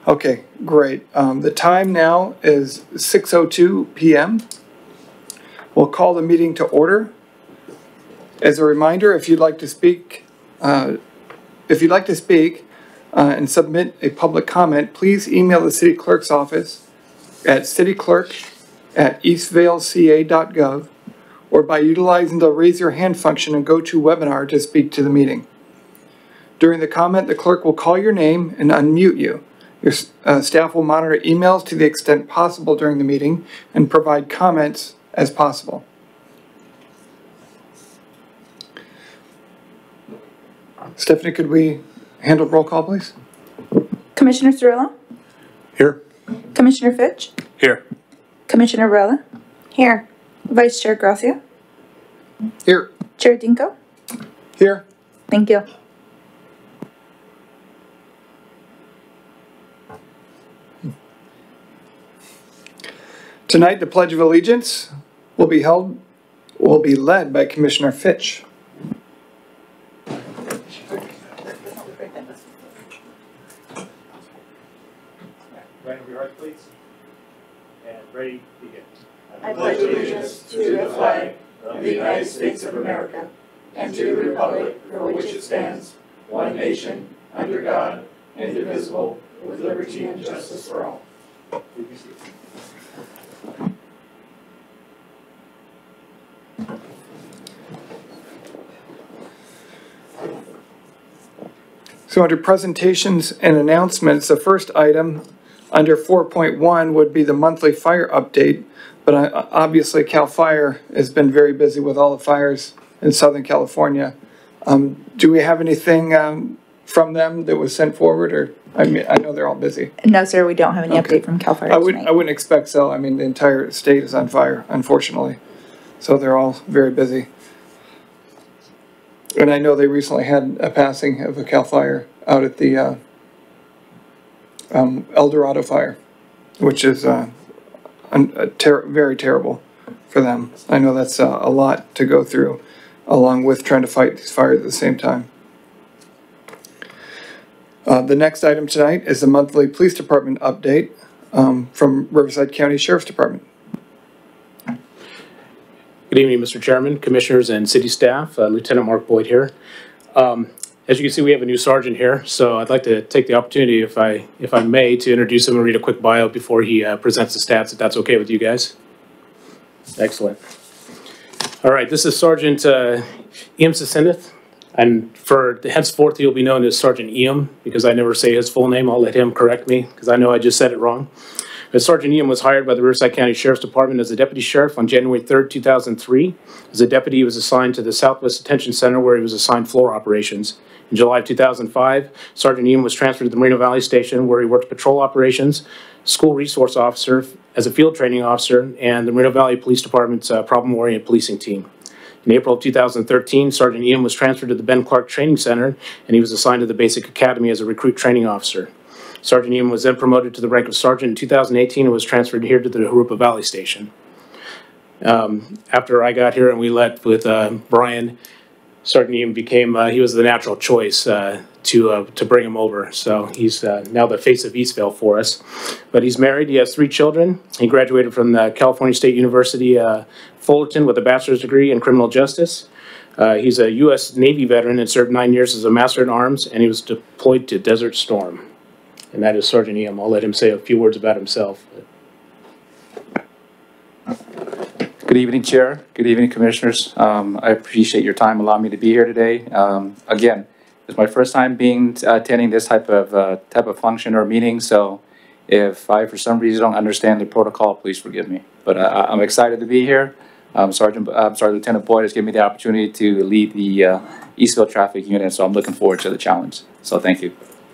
Okay, great. The time now is 6:02 p.m. We'll call the meeting to order. As a reminder, if you'd like to speak, and submit a public comment, please email the city clerk's office at cityclerk@eastvaleca.gov or by utilizing the raise your hand function in GoToWebinar to speak to the meeting. During the comment, the clerk will call your name and unmute you. Your staff will monitor emails to the extent possible during the meeting and provide comments as possible. Stephanie, could we handle roll call, please? Commissioner Cirillo? Here. Commissioner Fitch? Here. Commissioner Varela? Here. Vice Chair Gracia? Here. Chair Dinko? Here. Thank you. Tonight, the Pledge of Allegiance will be led by Commissioner Fitch. Right over your heart, please. And ready, begin. I pledge allegiance to the flag of the United States of America and to the republic for which it stands, one nation, under God, indivisible, with liberty and justice for all. So under presentations and announcements, the first item under 4.1 would be the monthly fire update, but obviously CAL FIRE has been very busy with all the fires in Southern California. Do we have anything from them that was sent forward, or I know they're all busy. No, sir, we don't have any update from CAL FIRE tonight. I wouldn't expect so. I mean, the entire state is on fire, unfortunately. So they're all very busy. And I know they recently had a passing of a CAL FIRE out at the El Dorado fire, which is very terrible for them. I know that's a lot to go through, along with trying to fight these fires at the same time. The next item tonight is the monthly police department update from Riverside County Sheriff's Department. Good evening, Mr. Chairman, Commissioners, and City staff. Lieutenant Mark Boyd here. As you can see, we have a new sergeant here, so I'd like to take the opportunity, if I may, to introduce him and read a quick bio before he presents the stats, if that's okay with you guys. Excellent. All right, this is Sergeant Iam Sasineth, and for henceforth he'll be known as Sergeant Iam, because I never say his full name. I'll let him correct me, because I know I just said it wrong. But Sergeant Iam was hired by the Riverside County Sheriff's Department as a deputy sheriff on January 3rd, 2003. As a deputy, he was assigned to the Southwest Detention Center, where he was assigned floor operations. In July of 2005, Sergeant Iam was transferred to the Moreno Valley Station, where he worked patrol operations, school resource officer, as a field training officer, and the Moreno Valley Police Department's problem-oriented policing team. In April of 2013, Sergeant Iam was transferred to the Ben Clark Training Center, and he was assigned to the Basic Academy as a recruit training officer. Sergeant Iam was then promoted to the rank of sergeant in 2018 and was transferred here to the Jurupa Valley Station. After I got here and we left with Brian, Sergeant Iam became, he was the natural choice to bring him over. So he's now the face of Eastvale for us. But he's married, he has 3 children. He graduated from the California State University, Fullerton, with a bachelor's degree in criminal justice. He's a U.S. Navy veteran and served 9 years as a Master at Arms, and he was deployed to Desert Storm. And that is Sergeant Iam. I'll let him say a few words about himself. Good evening, Chair. Good evening, Commissioners. I appreciate your time allowing me to be here today. Again, it's my first time attending this type of function or meeting, so if I, for some reason, don't understand the protocol, please forgive me. But I'm excited to be here. Lieutenant Boyd has given me the opportunity to lead the Eastvale Traffic Unit, so I'm looking forward to the challenge. So thank you.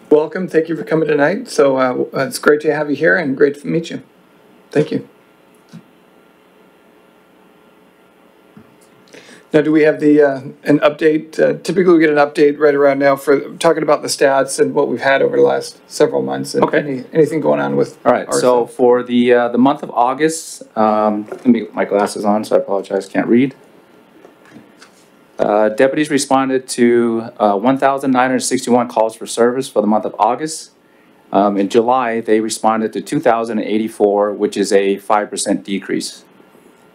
Welcome. Thank you for coming tonight. So it's great to have you here and great to meet you. Thank you. Now, do we have the an update? Typically, we get an update right around now for talking about the stats and what we've had over the last several months. And okay. Anything going on with? All right. So for the month of August, let me get my glasses on, so I apologize, can't read. Deputies responded to 1,961 calls for service for the month of August. In July, they responded to 2,084, which is a 5% decrease.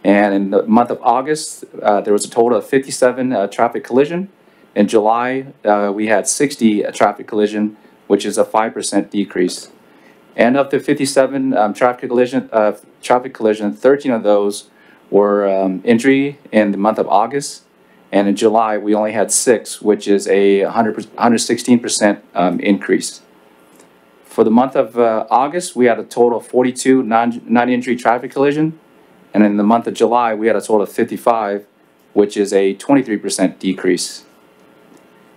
And in the month of August, there was a total of 57 traffic collision. In July, we had 60 traffic collision, which is a 5% decrease. And of the 57 traffic collision, 13 of those were injury in the month of August. And in July, we only had 6, which is a 116% increase. For the month of August, we had a total of 42 non-injury traffic collision. And in the month of July, we had a total of 55, which is a 23% decrease.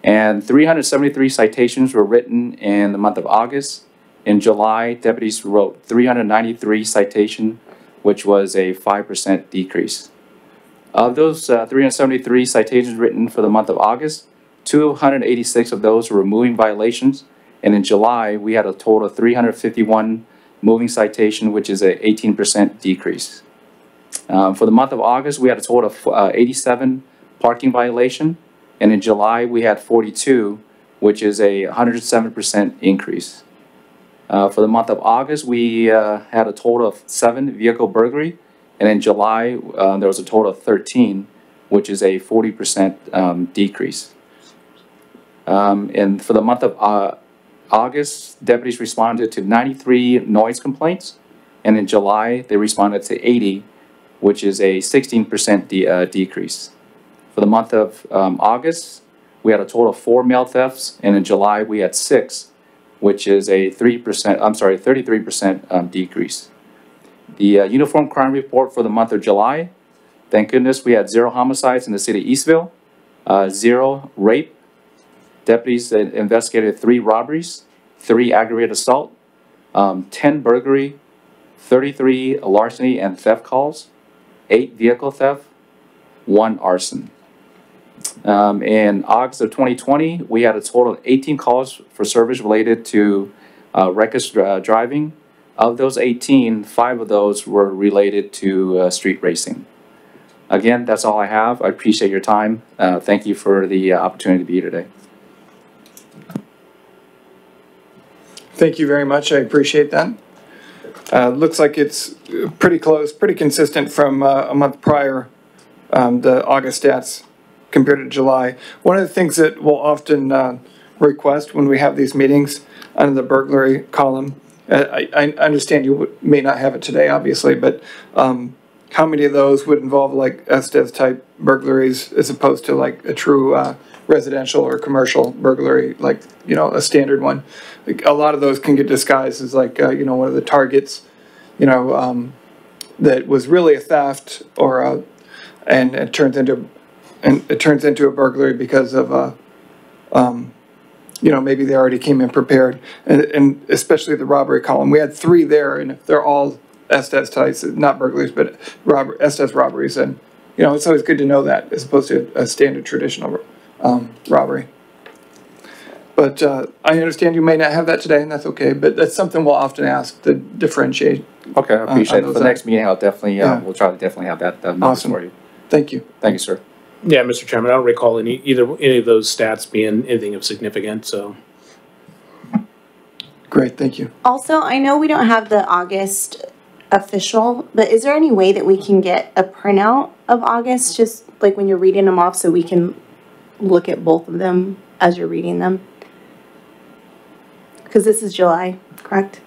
And 373 citations were written in the month of August. In July, deputies wrote 393 citations, which was a 5% decrease. Of those 373 citations written for the month of August, 286 of those were moving violations. And in July, we had a total of 351 moving citation, which is an 18% decrease. For the month of August, we had a total of 87 parking violation. And in July, we had 42, which is a 107% increase. For the month of August, we had a total of 7 vehicle burglary. And in July, there was a total of 13, which is a 40% decrease. And for the month of August, deputies responded to 93 noise complaints. And in July, they responded to 80, which is a 16% decrease. For the month of August, we had a total of 4 mail thefts. And in July, we had 6, which is a 33% decrease. The uniform crime report for the month of July, thank goodness we had 0 homicides in the city of Eastville, 0 rape. Deputies investigated 3 robberies, 3 aggravated assault, 10 burglary, 33 larceny and theft calls, 8 vehicle theft, 1 arson. In August of 2020, we had a total of 18 calls for service related to reckless driving. Of those 18, 5 of those were related to street racing. Again, that's all I have. I appreciate your time. Thank you for the opportunity to be here today. Thank you very much. I appreciate that. Looks like it's pretty close, pretty consistent from a month prior, the August stats compared to July. One of the things that we'll often request when we have these meetings under the burglary column, I understand you may not have it today, obviously, but how many of those would involve like Estes type burglaries as opposed to like a true residential or commercial burglary, like, you know, a standard one? Like, a lot of those can get disguised as like, you know, one of the targets, you know, that was really a theft or and it turns into a burglary because of you know, maybe they already came in prepared, and especially the robbery column. We had 3 there, and if they're all Estes types, not burglaries, but Estes robberies, and you know, it's always good to know that as opposed to a standard traditional robbery. But I understand you may not have that today, and that's okay. But that's something we'll often ask to differentiate. Okay, I appreciate it. For the next meeting, I'll definitely we'll try to definitely have that awesome for you. Thank you. Thank you, sir. Yeah, Mr. Chairman, I don't recall any of those stats being anything of significance, so. Great, thank you. Also, I know we don't have the August official, but is there any way that we can get a printout of August, just like when you're reading them off, so we can look at both of them as you're reading them? Because this is July, correct?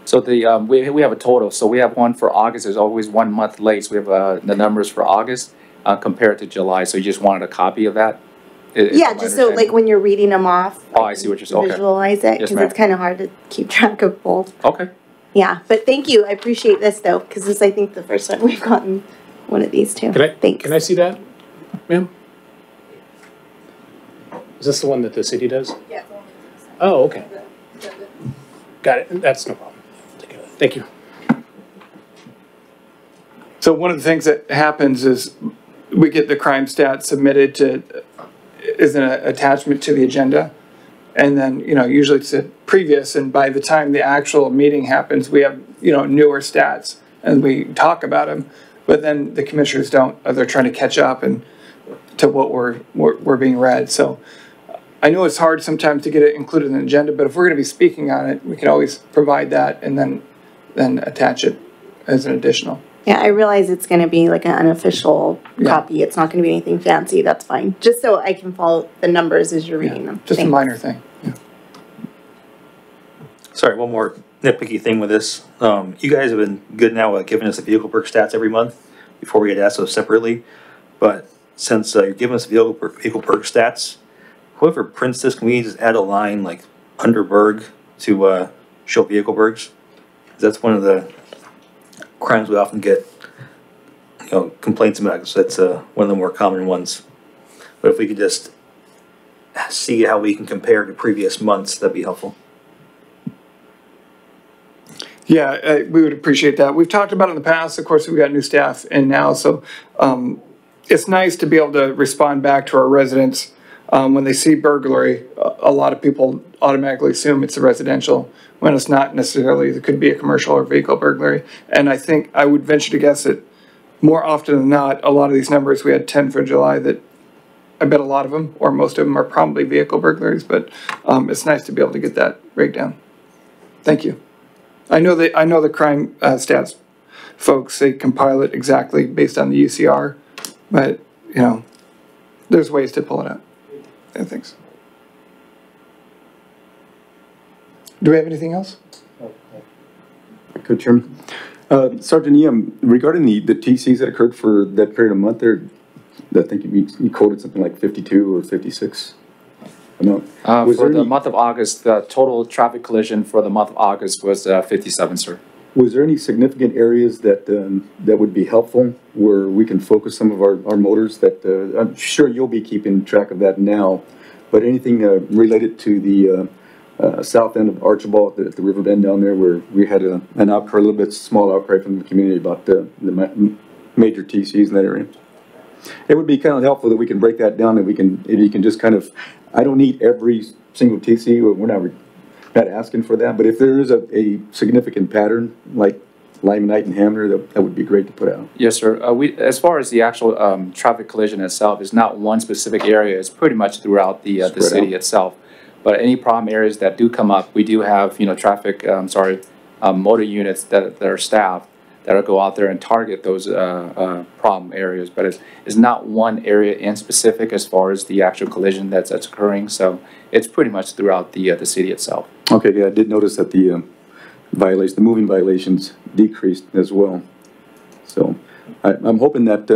So the we have a total. So we have one for August. There's always 1 month late. So we have the numbers for August compared to July. So you just wanted a copy of that? Yeah, just so like when you're reading them off. Oh, I see what you're saying. Okay. Visualize it, because Yes, ma'am. it's kind of hard to keep track of both. Okay. Yeah, but thank you. I appreciate this though, because this is, I think, the first time we've gotten one of these too. Thanks. Can I see that, ma'am? Is this the one that the city does? Yeah. Oh, okay. Got it. That's no problem. Take care of that. Thank you. So one of the things that happens is we get the crime stats submitted to, is an attachment to the agenda. And then, you know, usually it's a previous, and by the time the actual meeting happens, we have, you know, newer stats and we talk about them. But then the commissioners don't, they're trying to catch up and to what we're being read. So I know it's hard sometimes to get it included in the agenda, but if we're going to be speaking on it, we can always provide that and then attach it as an additional. Yeah, I realize it's gonna be like an unofficial Yeah. copy. It's not gonna be anything fancy, that's fine. Just so I can follow the numbers as you're reading them. Just a Thanks. minor thing. Yeah. Sorry, one more nitpicky thing with this. You guys have been good now at giving us the vehicle perk stats every month before we had asked those separately. But since you're giving us vehicle perk stats, whoever prints this, can we just add a line like under Berg to show vehicle bergs? That's one of the crimes we often get, complaints about. So that's one of the more common ones. But if we could just see how we can compare to previous months, that'd be helpful. Yeah, we would appreciate that. We've talked about it in the past. Of course, we've got new staff in now, so it's nice to be able to respond back to our residents. When they see burglary, a lot of people automatically assume it's a residential, when it's not necessarily. It could be a commercial or vehicle burglary. And I think I would venture to guess that more often than not, a lot of these numbers, we had 10 for July, that I bet a lot of them, or most of them, are probably vehicle burglaries, but it's nice to be able to get that breakdown. Thank you. I know the crime stats folks, they compile it exactly based on the UCR, but, there's ways to pull it out. Yeah, thanks. Do we have anything else? Good, Chairman. Sergeant Eam, regarding the TCs that occurred for that period of month there, I think you quoted something like 52 or 56 amount. For the month of August, the total traffic collision for the month of August was 57, sir. Was there any significant areas that that would be helpful where we can focus some of our motors that, I'm sure you'll be keeping track of that now, but anything related to the south end of Archibald at the river bend down there where we had an outcry, a little bit small outcry from the community about the major TCs in that area? It would be kind of helpful that we can break that down, and if you can just kind of, I don't need every single TC, we're not asking for that, but if there is a significant pattern like Lyman, Knight, and Hamner, that would be great to put out. Yes, sir. As far as the actual traffic collision itself, is not one specific area. It's pretty much throughout the city itself. But any problem areas that do come up, we do have traffic motor units that are staffed that'll go out there and target those problem areas. But it's not one area in specific as far as the actual collision that's occurring. So it's pretty much throughout the city itself. Okay, yeah, I did notice that the moving violations decreased as well. So I'm hoping that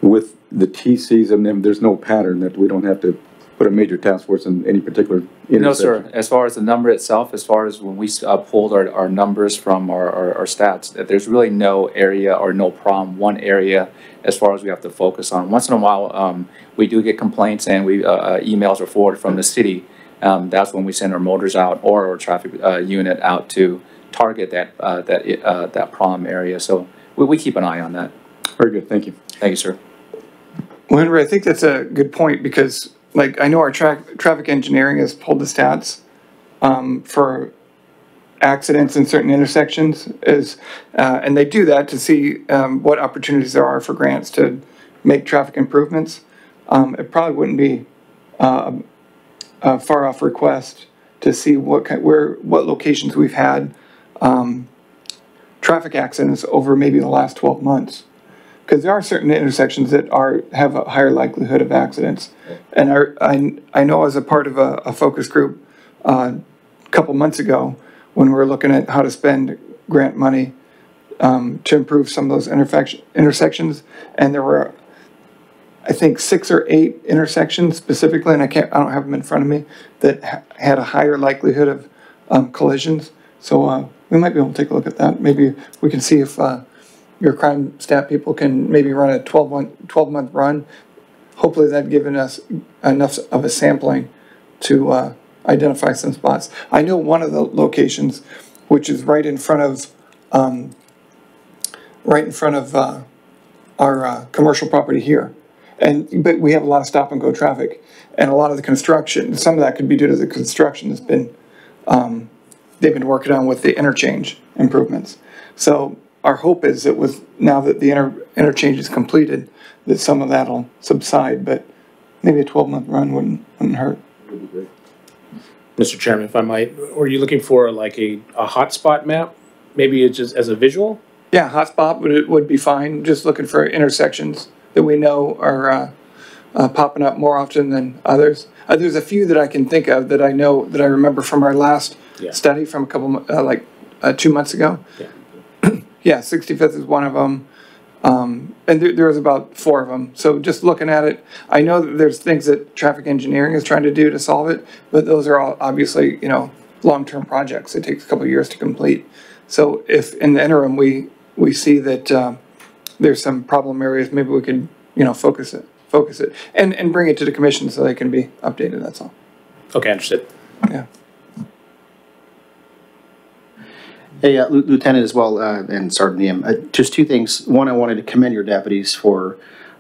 with the TCs, and there's no pattern, that we don't have to put a major task force in any particular intersection. No, sir. As far as the number itself, as far as when we pulled our numbers from our stats, that there's really no area or no problem, one area as far as we have to focus on. Once in a while, we do get complaints, and emails are forwarded from the city. That's when we send our motors out or our traffic unit out to target that problem area. So we keep an eye on that. Very good. Thank you. Thank you, sir. Well, Henry, I think that's a good point, because I know our traffic engineering has pulled the stats for accidents in certain intersections, and they do that to see what opportunities there are for grants to make traffic improvements. It probably wouldn't be a far off request to see what locations we've had traffic accidents over maybe the last 12 months. Because there are certain intersections that have a higher likelihood of accidents. And I know as a part of a focus group a couple months ago, when we were looking at how to spend grant money to improve some of those intersections, and there were, I think, 6 or 8 intersections specifically, and I don't have them in front of me, that had a higher likelihood of collisions. So we might be able to take a look at that. Maybe we can see if your crime stat people can maybe run a 12-month run. Hopefully that'd given us enough of a sampling to identify some spots. I know one of the locations, which is right in front of our commercial property here, but we have a lot of stop and go traffic, and a lot of the construction. Some of that could be due to the construction that's been they've been working on with the interchange improvements. So our hope is that now that the interchange is completed, that some of that'll subside, but maybe a 12-month run wouldn't hurt. would be great. Mr. Chairman, if I might, are you looking for like a hotspot map? Maybe it's just as a visual? Yeah, hotspot would be fine, just looking for intersections that we know are popping up more often than others. There's a few that I can think of that I know, that I remember from our last study from a couple, 2 months ago. Yeah. Yeah, 65th is one of them. And there was about 4 of them. So just looking at it, I know that there's things that traffic engineering is trying to do to solve it, but those are all obviously, long-term projects. It takes a couple of years to complete. So if in the interim we see that there's some problem areas, maybe we could, focus it and bring it to the commission so they can be updated, that's all. Okay, understood. Yeah. Hey, Lieutenant as well, and Sergeant Liam, just 2 things. One, I wanted to commend your deputies for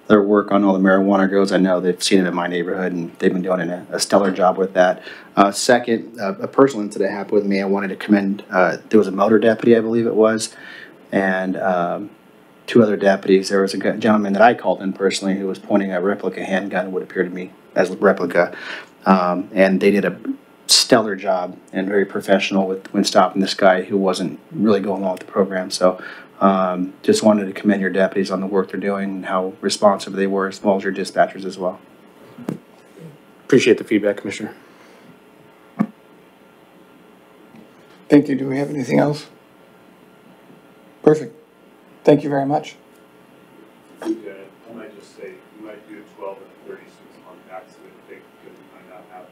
their work on all the marijuana grows. I know they've seen it in my neighborhood, and they've been doing a stellar job with that. Second, a personal incident happened with me. I wanted to commend, there was a motor deputy, I believe it was, and 2 other deputies. There was a gentleman that I called in personally who was pointing a replica handgun, would appear to me as a replica, and they did a stellar job and very professional when stopping this guy who wasn't really going along with the program. So just wanted to commend your deputies on the work they're doing and how responsive they were, as well as your dispatchers as well. Appreciate the feedback, Commissioner. Thank you. Do we have anything else? Perfect. Thank you very much. I might just say you might do a 12 and 36 month accident because you might not have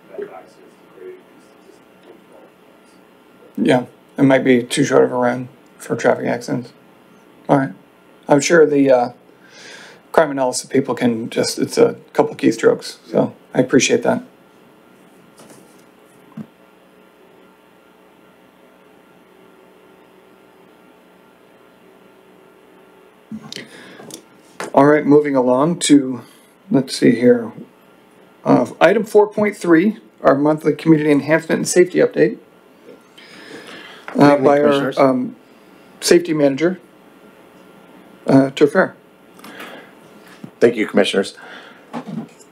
that accident to create just 12 months. Yeah, it might be too short of a run for traffic accidents. All right. I'm sure the crime analysis people can just, it's a couple keystrokes, so I appreciate that. All right, moving along to, let's see here, item 4.3, our monthly community enhancement and safety update by our safety manager, Turfer. Thank you, Commissioners.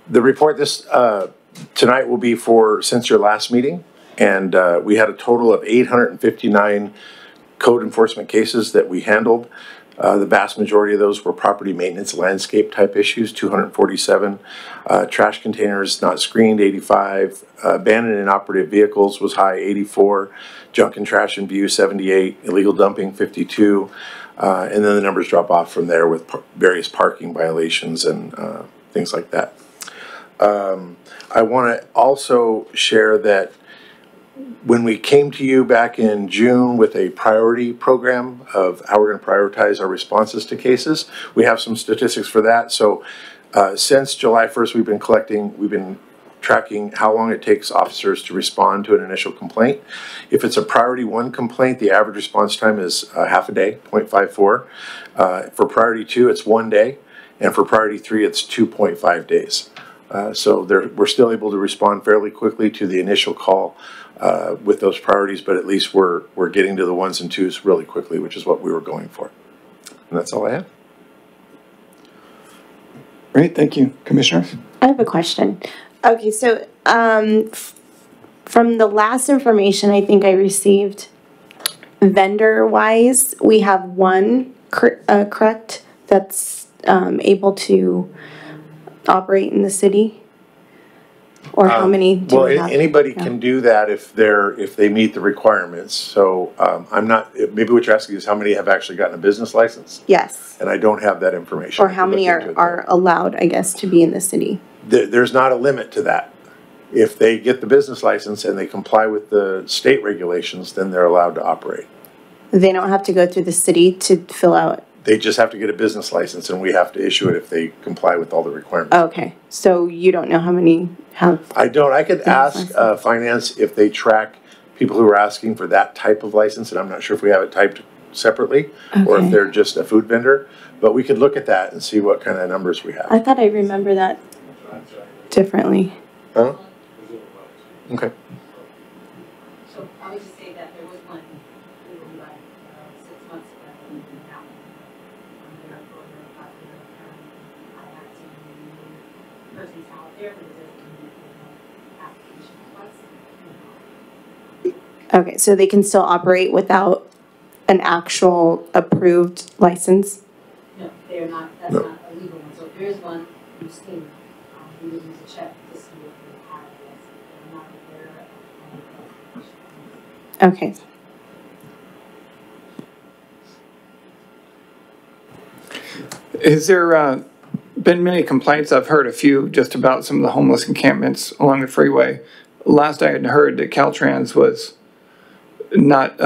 The report tonight will be for since your last meeting, and we had a total of 859 code enforcement cases that we handled. The vast majority of those were property maintenance, landscape type issues, 247. Trash containers not screened, 85. Abandoned and operative vehicles was high, 84. Junk and trash in view, 78. Illegal dumping, 52. And then the numbers drop off from there with various parking violations and things like that. I want to also share that when we came to you back in June with a priority program of how we're going to prioritize our responses to cases, we have some statistics for that. So since July 1st, we've been tracking how long it takes officers to respond to an initial complaint. If it's a priority 1 complaint, the average response time is half a day, 0.54. For priority 2, it's 1 day. And for priority 3, it's 2.5 days. So we're still able to respond fairly quickly to the initial call with those priorities, but at least we're getting to the 1s and 2s really quickly, which is what we were going for. And that's all I have. Great, thank you. Commissioners? I have a question. Okay, so from the last information I think I received, vendor-wise, we have 1 correct that's able to operate in the city? Or how many do we have? Anybody can do that if they meet the requirements. So I'm not, maybe what you're asking is how many have actually gotten a business license? Yes. And I don't have that information. Or how many are allowed, I guess, to be in the city? There's not a limit to that. If they get the business license and they comply with the state regulations, then they're allowed to operate. They don't have to go through the city to fill out? They just have to get a business license, and we have to issue it if they comply with all the requirements. Okay, so you don't know how many have? I don't. I could ask finance if they track people who are asking for that type of license, and I'm not sure if we have it typed separately or if they're just a food vendor, but we could look at that and see what kind of numbers we have. I thought I remember that differently. Huh? Okay. So I would just say that there was one, like 6 months ago, when it happened. I had to person's out there, but it doesn't mean that they don't have to Okay, so they can still operate without an actual approved license? No, they're not, that's not a legal one. So if there is one, you can, we would use a check to see if they have it. They're not aware of any Okay. Has there been many complaints? I've heard a few just about some of the homeless encampments along the freeway. Last I had heard that Caltrans was not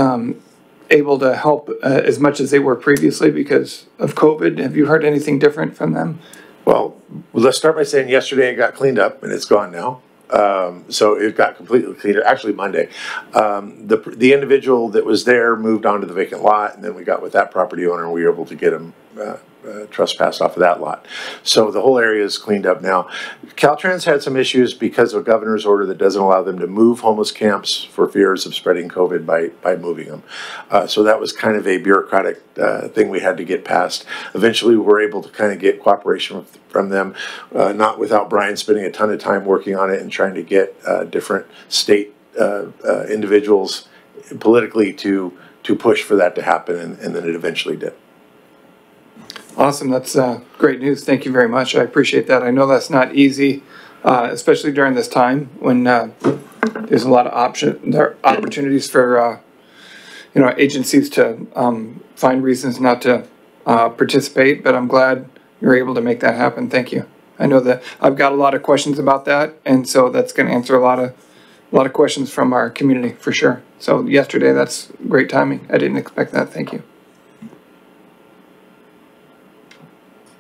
able to help as much as they were previously because of COVID. Have you heard anything different from them? Well, let's start by saying yesterday it got cleaned up and it's gone now. So it got completely cleaned up, actually Monday. The individual that was there moved on to the vacant lot, and then we got with that property owner and we were able to get him trespassed off of that lot. So the whole area is cleaned up now. Caltrans had some issues because of a governor's order that doesn't allow them to move homeless camps for fears of spreading COVID by moving them. So that was kind of a bureaucratic thing we had to get past. Eventually we were able to kind of get cooperation from them, not without Brian spending a ton of time working on it and trying to get different state individuals politically to push for that to happen, and then it eventually did. Awesome, that's great news. Thank you very much. I appreciate that. I know that's not easy, especially during this time when there's a lot of opportunities for agencies to find reasons not to participate. But I'm glad you're able to make that happen. Thank you. I know that I've got a lot of questions about that, and so that's going to answer a lot of questions from our community for sure. So yesterday, that's great timing. I didn't expect that. Thank you.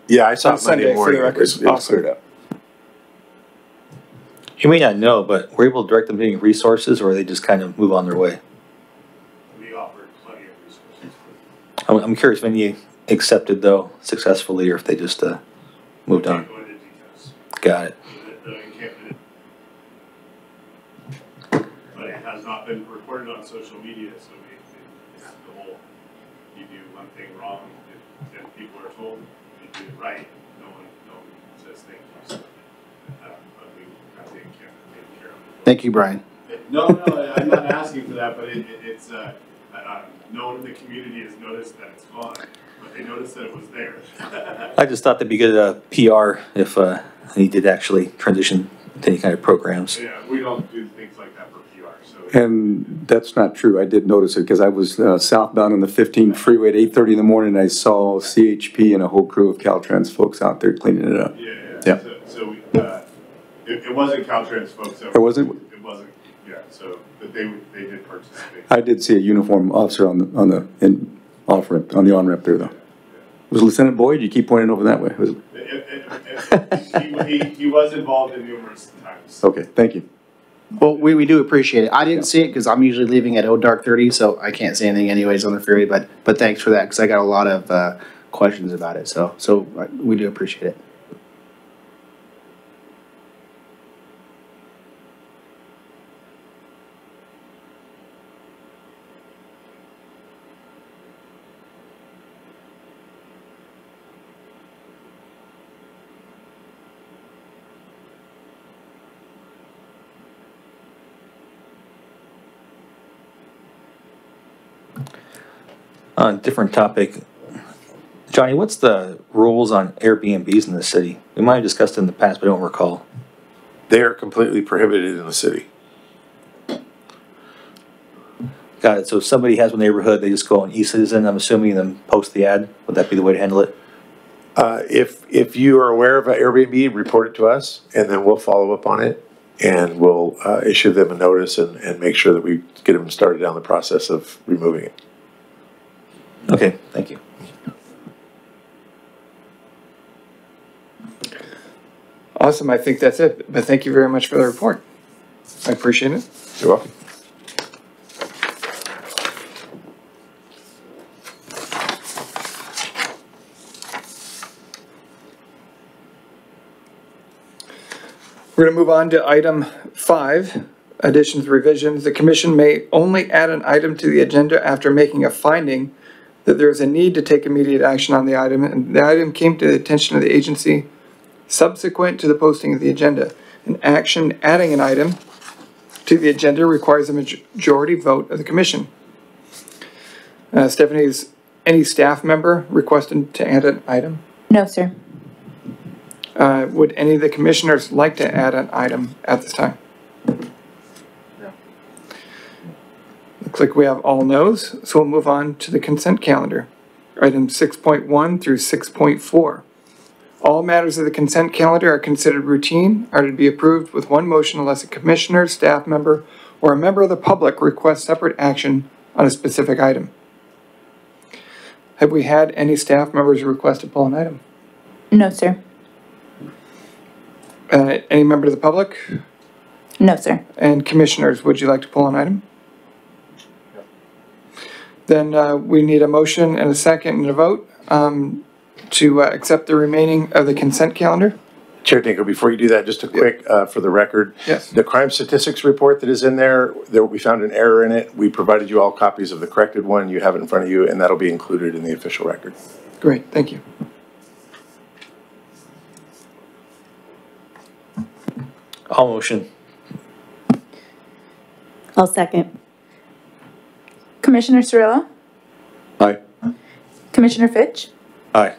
Yeah, I saw it Sunday, Monday morning. for the record. It was cleared up. You may not know, but we're able to direct them to any resources, or they just kind of move on their way. We offered plenty of resources. I'm curious when you accepted though successfully, or if they just moved on. Can't go into details. Got it. The encampment, but it has not been reported on social media, so it's the whole, you do one thing wrong, then people are told, you do it right, no one says thank you. So, but we got the encampment taken care of. Thank you, Brian. No, I'm not asking for that, but it's no one in the community has noticed that it's gone, but they noticed that it was there. I just thought that'd be good PR if he did actually transition to any kind of programs. Yeah, we don't do things like that for PR. So. And that's not true. I did notice it because I was southbound on the 15 freeway at 8:30 in the morning. And I saw CHP and a whole crew of Caltrans folks out there cleaning it up. Yeah. So we, it wasn't Caltrans folks. Or was it? It wasn't. Yeah. So, but they did participate. I did see a uniform officer on the off ramp, on the on ramp there though. Was Lieutenant Boyd? You keep pointing over that way. Was it? He was involved in numerous times. Okay, thank you. Well, we do appreciate it. I didn't see it because I'm usually leaving at dark 30, so I can't say anything anyways on the ferry, but thanks for that because I got a lot of questions about it, so we do appreciate it. On a different topic, Johnny, what's the rules on Airbnbs in the city? We might have discussed it in the past, but I don't recall. They are completely prohibited in the city. Got it. So if somebody has a neighborhood, they just go on eCitizen, I'm assuming, and then post the ad? Would that be the way to handle it? If you are aware of an Airbnb, report it to us, and then we'll follow up on it, and we'll issue them a notice and make sure that we get them started down the process of removing it. Okay, thank you. Awesome, I think that's it. But thank you very much for the report. I appreciate it. You're welcome. We're going to move on to item 5, additions, revisions. The commission may only add an item to the agenda after making a finding that there is a need to take immediate action on the item, and the item came to the attention of the agency subsequent to the posting of the agenda. An action adding an item to the agenda requires a majority vote of the commission. Stephanie, is any staff member requested to add an item? No, sir. Would any of the commissioners like to add an item at this time? No. Looks like we have all no's, so we'll move on to the consent calendar. Items 6.1 through 6.4. All matters of the consent calendar are considered routine, are to be approved with one motion unless a commissioner, staff member, or a member of the public requests separate action on a specific item. Have we had any staff members request to pull an item? No, sir. Any member of the public? No, sir. And commissioners, would you like to pull an item? No. Then we need a motion and a second and a vote to accept the remaining of the consent calendar. Chair Dinko, before you do that, just a quick, for the record. Yes. The crime statistics report that is in there, we found an error in it. We provided you all copies of the corrected one. You have it in front of you, and that'll be included in the official record. Great, thank you. I'll motion. I'll second. Commissioner Cirillo? Aye. Commissioner Fitch? Aye.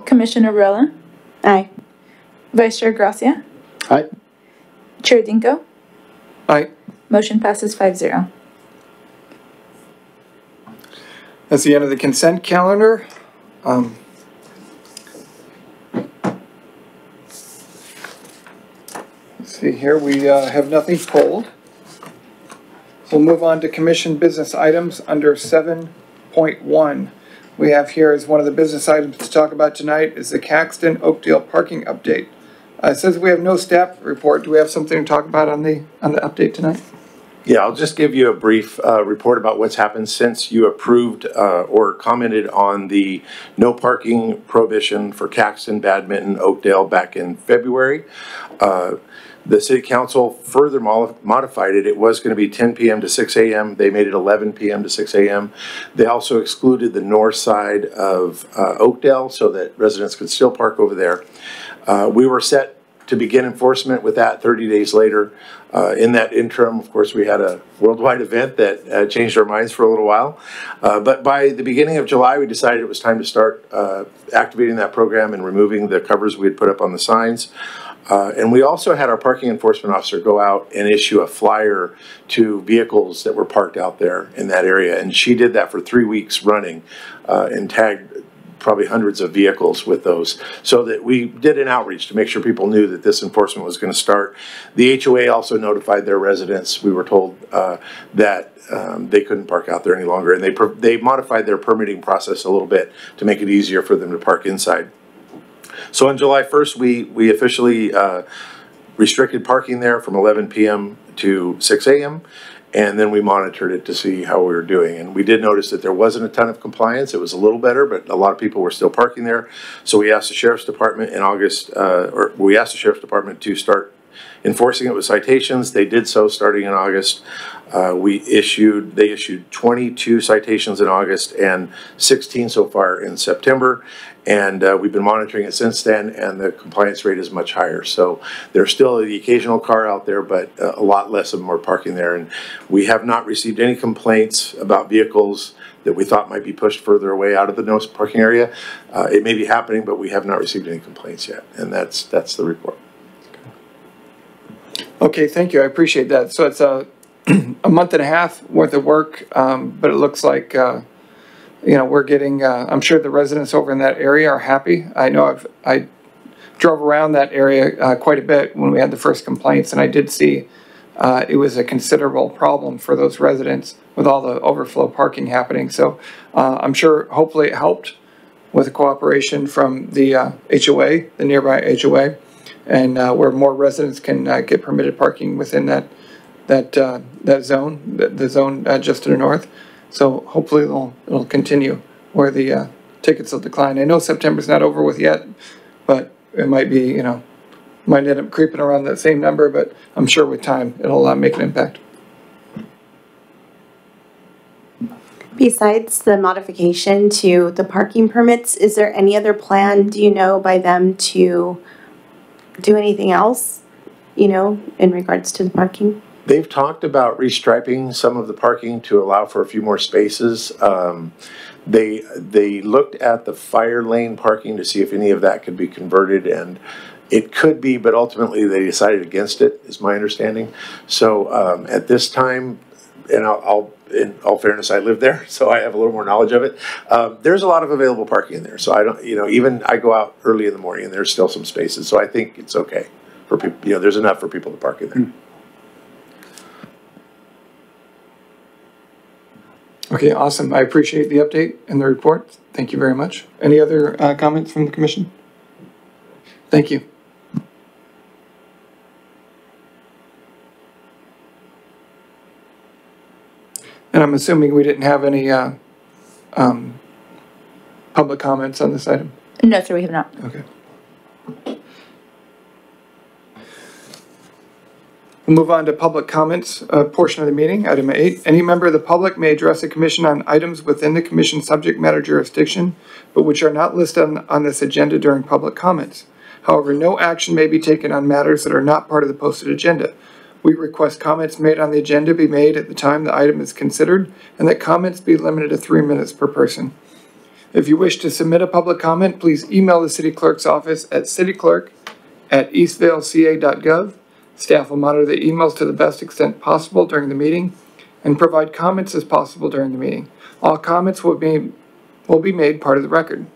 Commissioner Varela? Aye. Vice Chair Gracia? Aye. Chair Dinko? Aye. Motion passes 5-0. That's the end of the consent calendar. Let's see here, we have nothing pulled. We'll move on to commission business items under 7.1. We have here as one of the business items to talk about tonight is the Caxton Oakdale parking update. It says we have no staff report. Do we have something to talk about on the update tonight? Yeah, I'll just give you a brief report about what's happened since you approved or commented on the no parking prohibition for Caxton, Badminton, Oakdale back in February. The city council further modified it. It was going to be 10 p.m. to 6 a.m. They made it 11 p.m. to 6 a.m. They also excluded the north side of Oakdale so that residents could still park over there. We were set to begin enforcement with that 30 days later. In that interim, of course, we had a worldwide event that changed our minds for a little while. But by the beginning of July, we decided it was time to start activating that program and removing the covers we had put up on the signs. And we also had our parking enforcement officer go out and issue a flyer to vehicles that were parked out there in that area. And she did that for 3 weeks running and tagged probably hundreds of vehicles with those, so that we did an outreach to make sure people knew that this enforcement was going to start. The HOA also notified their residents. We were told that they couldn't park out there any longer, and they modified their permitting process a little bit to make it easier for them to park inside. So on July 1st, we officially restricted parking there from 11 p.m. to 6 a.m. And then we monitored it to see how we were doing. And we did notice that there wasn't a ton of compliance. It was a little better, but a lot of people were still parking there. So we asked the Sheriff's Department in August, we asked the Sheriff's Department to start enforcing it with citations. They did so starting in August. They issued 22 citations in August and 16 so far in September. And we've been monitoring it since then, and the compliance rate is much higher. So there's still the occasional car out there, but a lot less of them are parking there. And we have not received any complaints about vehicles that we thought might be pushed further away out of the no parking area. It may be happening, but we have not received any complaints yet. And that's the report. Okay, thank you. I appreciate that. So it's a month and a half worth of work, but it looks like you know, we're getting, I'm sure the residents over in that area are happy. I know I drove around that area quite a bit when we had the first complaints, and I did see it was a considerable problem for those residents with all the overflow parking happening. So I'm sure hopefully it helped with the cooperation from the HOA, the nearby HOA, and where more residents can get permitted parking within that zone, the zone just to the north. So hopefully it'll continue where the tickets will decline. I know September's not over with yet, but it might be, you know, might end up creeping around that same number, but I'm sure with time it'll make an impact. Besides the modification to the parking permits, is there any other plan, do you know, by them to do anything else, you know, in regards to the parking? They've talked about restriping some of the parking to allow for a few more spaces. They looked at the fire lane parking to see if any of that could be converted, and it could be, but ultimately they decided against it, is my understanding. So at this time, and I'll in all fairness, I live there, so I have a little more knowledge of it. There's a lot of available parking in there, so I don't, even I go out early in the morning and there's still some spaces, so I think it's okay for people. There's enough for people to park in there. Okay, awesome. I appreciate the update and the report. Thank you very much. Any other comments from the commission? Thank you. And I'm assuming we didn't have any public comments on this item? No, sir, we have not. Okay. We'll move on to public comments portion of the meeting. Item 8, any member of the public may address the commission on items within the commission's subject matter jurisdiction, but which are not listed on this agenda during public comments. However, no action may be taken on matters that are not part of the posted agenda. We request comments made on the agenda be made at the time the item is considered, and that comments be limited to 3 minutes per person. If you wish to submit a public comment, please email the city clerk's office at cityclerk@eastvaleca.gov. Staff will monitor the emails to the best extent possible during the meeting and provide comments as possible during the meeting. All comments will be made part of the record.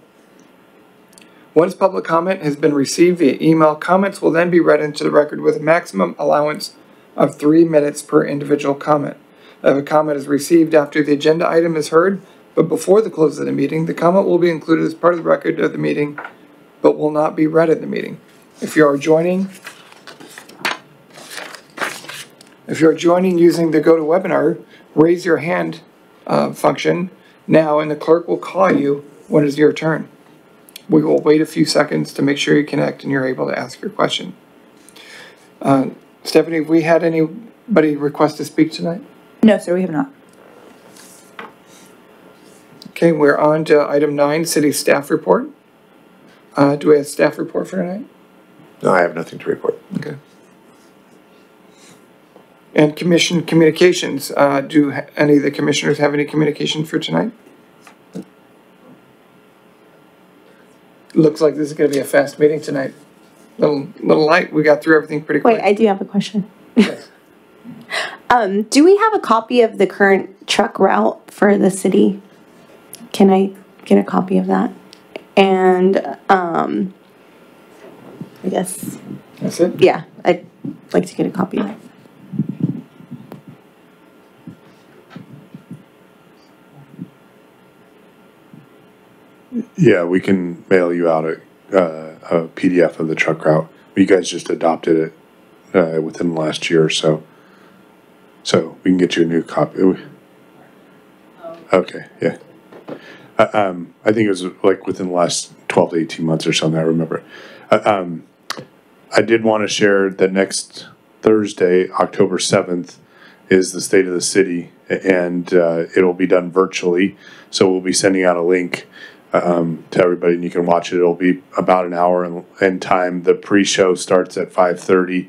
Once public comment has been received via email, comments will then be read into the record with a maximum allowance of 3 minutes per individual comment. If a comment is received after the agenda item is heard, but before the close of the meeting, the comment will be included as part of the record of the meeting, but will not be read at the meeting. If you are joining using the GoToWebinar, raise your hand function now, and the clerk will call you when it's your turn. We will wait a few seconds to make sure you connect and you're able to ask your question. Stephanie, have we had anybody request to speak tonight? No, sir, we have not. Okay, we're on to item 9, city staff report. Do we have a staff report for tonight? No, I have nothing to report. Okay. And commission communications, do any of the commissioners have any communication for tonight? Looks like this is going to be a fast meeting tonight. Little light. We got through everything pretty quick. Wait, I do have a question. Do we have a copy of the current truck route for the city? Can I get a copy of that? And I guess that's it. Yeah, I'd like to get a copy of that. Yeah, we can mail you out a PDF of the truck route. You guys just adopted it within the last year or so. So we can get you a new copy. Okay, yeah. I think it was like within the last 12 to 18 months or something, I remember. I did want to share that next Thursday, October 7th, is the State of the City, and it'll be done virtually. So we'll be sending out a link to everybody, and you can watch it. It'll be about an hour in time. The pre-show starts at 5:30,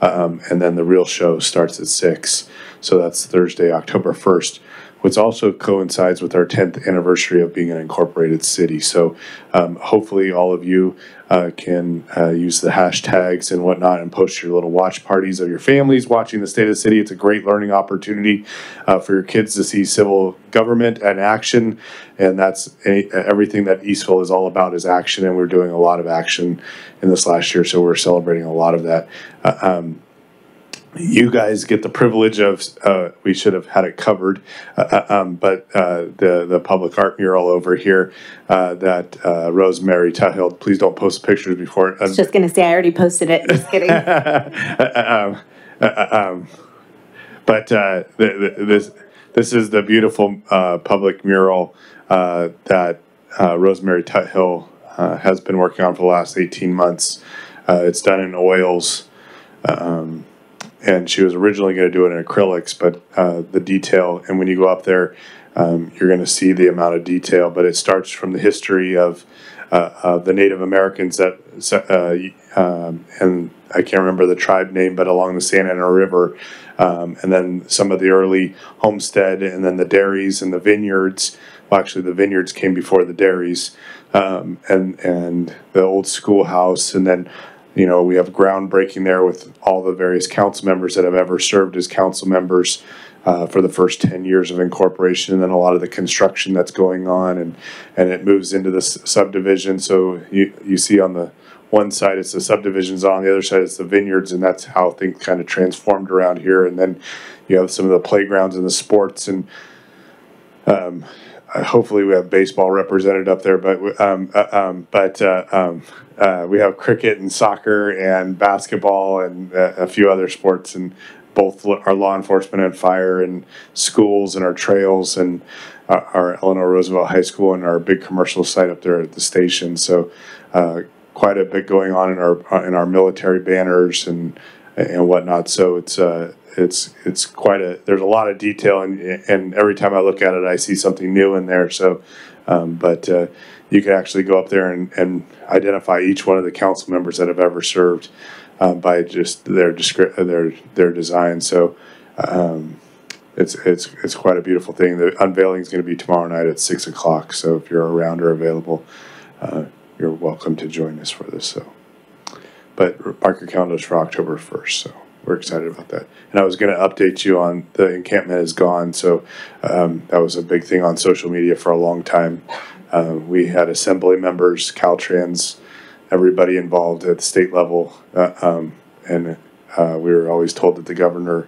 and then the real show starts at 6. So that's Thursday, October 1st, which also coincides with our 10th anniversary of being an incorporated city. So hopefully all of you can use the hashtags and whatnot and post your little watch parties of your families watching the State of the City. It's a great learning opportunity for your kids to see civil government and action, and that's everything that Eastville is all about, is action, and we're doing a lot of action in this last year, so we're celebrating a lot of that. You guys get the privilege of, we should have had it covered, but the public art mural over here that Rosemary Tuthill, please don't post pictures before. I was just going to say, I already posted it. Just kidding. But this is the beautiful public mural that Rosemary Tuthill has been working on for the last 18 months. It's done in oils. And she was originally going to do it in acrylics, but the detail, and when you go up there, you're going to see the amount of detail, but it starts from the history of the Native Americans that, and I can't remember the tribe name, but along the Santa Ana River, and then some of the early homestead, and then the dairies and the vineyards. Well, actually, the vineyards came before the dairies, and the old schoolhouse, and then, you know, we have groundbreaking there with all the various council members that have ever served as council members for the first 10 years of incorporation, and then a lot of the construction that's going on, and it moves into the subdivision. So you see on the one side it's the subdivisions, on the other side it's the vineyards, and that's how things kind of transformed around here. And then you have some of the playgrounds and the sports, and hopefully we have baseball represented up there, but we have cricket and soccer and basketball and a few other sports, and both our law enforcement and fire and schools and our trails and our Eleanor Roosevelt High School and our big commercial site up there at the station. So quite a bit going on in our military banners and whatnot. So it's quite a, there's a lot of detail, and every time I look at it I see something new in there. So you can actually go up there and identify each one of the council members that have ever served by just their design. So it's quite a beautiful thing. The unveiling is going to be tomorrow night at 6 o'clock. So if you're around or available, you're welcome to join us for this. So, but mark your calendars for October 1st. So we're excited about that. And I was going to update you on the encampment is gone. So that was a big thing on social media for a long time. We had assembly members, Caltrans, everybody involved at the state level, and we were always told that the governor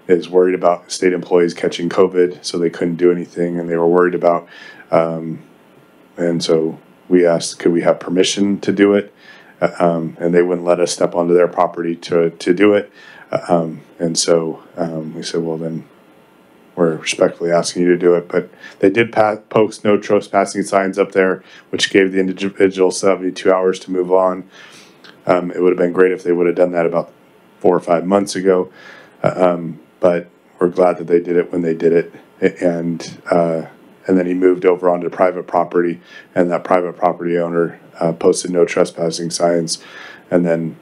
is worried about state employees catching COVID, so they couldn't do anything, and they were worried about, and so we asked, could we have permission to do it, and they wouldn't let us step onto their property to do it, and so we said, well then, we're respectfully asking you to do it. But they did post no trespassing signs up there, which gave the individual 72 hours to move on. It would have been great if they would have done that about 4 or 5 months ago. But we're glad that they did it when they did it. And then he moved over onto private property, and that private property owner posted no trespassing signs, and then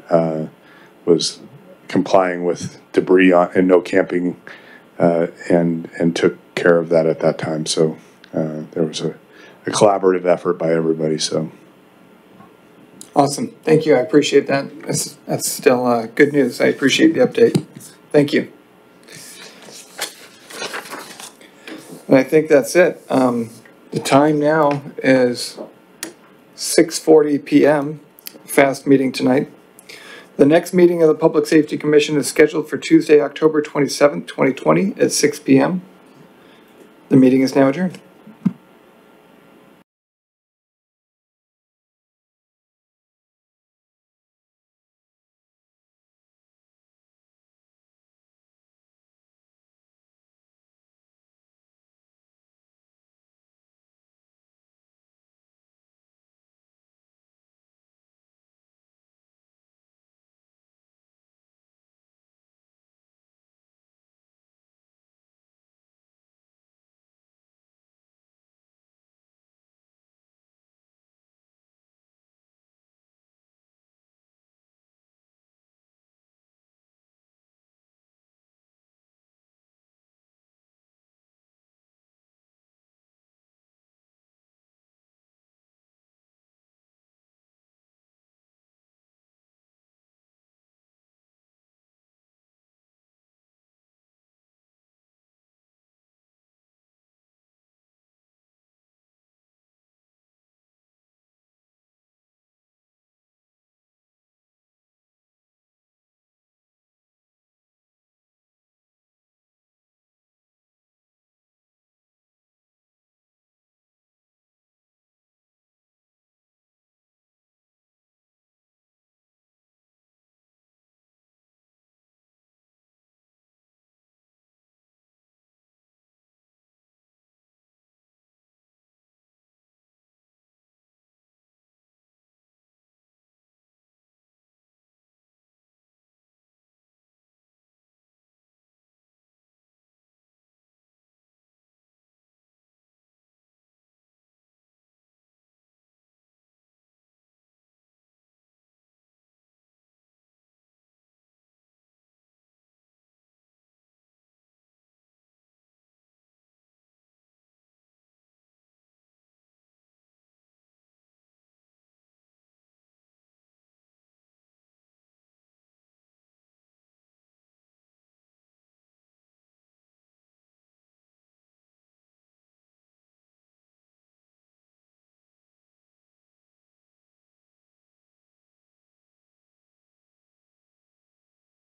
was complying with debris and no camping, and took care of that at that time. So there was a collaborative effort by everybody. So Awesome. Thank you. I appreciate that. That's still good news. I appreciate the update. Thank you. And I think that's it. The time now is 6:40 p.m. Fast meeting tonight. The next meeting of the Public Safety Commission is scheduled for Tuesday, October 27th, 2020 at 6 p.m. The meeting is now adjourned.